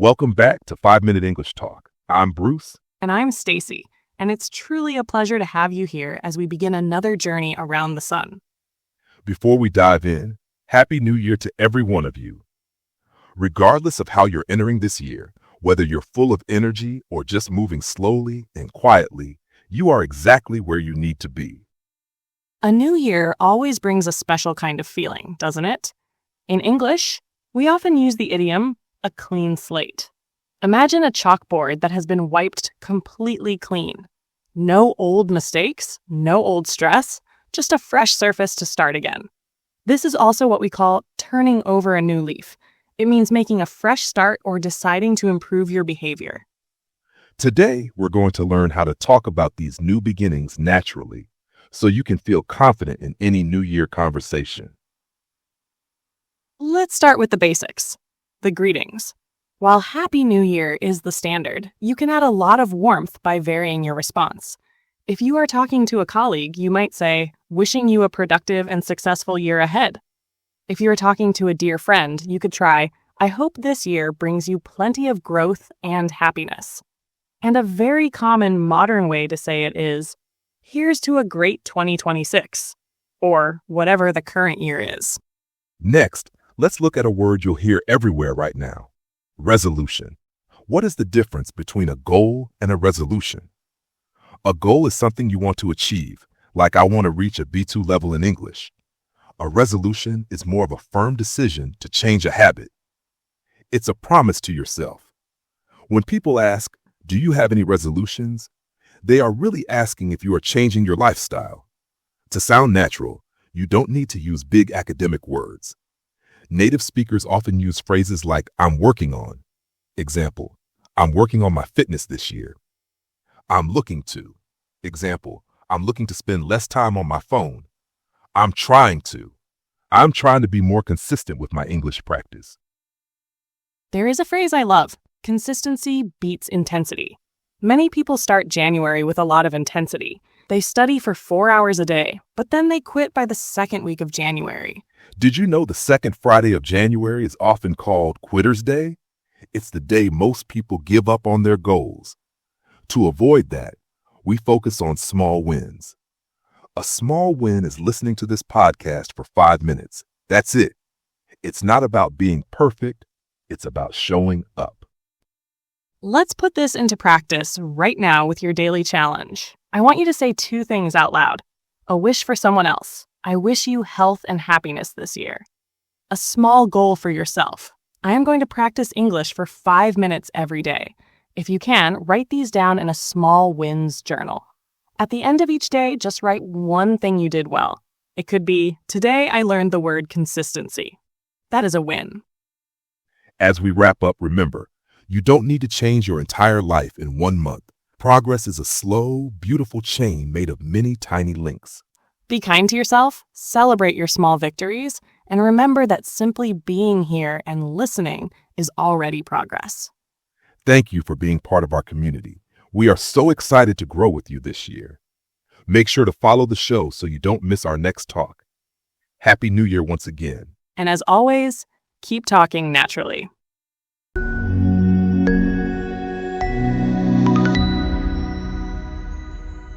Welcome back to 5 Minute English Talk. I'm Bruce. And I'm Stacy, and it's truly a pleasure to have you here as we begin another journey around the sun. Before we dive in, Happy New Year to every one of you. Regardless of how you're entering this year, whether you're full of energy or just moving slowly and quietly, you are exactly where you need to be. A new year always brings a special kind of feeling, doesn't it? In English, we often use the idiom, a clean slate. Imagine a chalkboard that has been wiped completely clean. No old mistakes, no old stress, just a fresh surface to start again. This is also what we call turning over a new leaf. It means making a fresh start or deciding to improve your behavior. Today, we're going to learn how to talk about these new beginnings naturally, so you can feel confident in any New Year conversation. Let's start with the basics, the greetings. While Happy New Year is the standard, you can add a lot of warmth by varying your response. If you are talking to a colleague, you might say, wishing you a productive and successful year ahead. If you are talking to a dear friend, you could try, I hope this year brings you plenty of growth and happiness. And a very common modern way to say it is, here's to a great 2026, or whatever the current year is. Next, let's look at a word you'll hear everywhere right now. Resolution. What is the difference between a goal and a resolution? A goal is something you want to achieve, like I want to reach a B2 level in English. A resolution is more of a firm decision to change a habit. It's a promise to yourself. When people ask, do you have any resolutions? They are really asking if you are changing your lifestyle. To sound natural, you don't need to use big academic words. Native speakers often use phrases like, I'm working on. Example, I'm working on my fitness this year. I'm looking to. Example, I'm looking to spend less time on my phone. I'm trying to. I'm trying to be more consistent with my English practice. There is a phrase I love, consistency beats intensity. Many people start January with a lot of intensity. They study for 4 hours a day, but then they quit by the second week of January. Did you know the second Friday of January is often called Quitter's Day? It's the day most people give up on their goals. To avoid that, we focus on small wins. A small win is listening to this podcast for 5 minutes. That's it. It's not about being perfect. It's about showing up. Let's put this into practice right now with your daily challenge. I want you to say 2 things out loud. A wish for someone else. I wish you health and happiness this year. A small goal for yourself. I am going to practice English for 5 minutes every day. If you can, write these down in a small wins journal. At the end of each day, just write one thing you did well. It could be, today I learned the word consistency. That is a win. As we wrap up, remember, you don't need to change your entire life in 1 month. Progress is a slow, beautiful chain made of many tiny links. Be kind to yourself, celebrate your small victories, and remember that simply being here and listening is already progress. Thank you for being part of our community. We are so excited to grow with you this year. Make sure to follow the show so you don't miss our next talk. Happy New Year once again. And as always, keep talking naturally.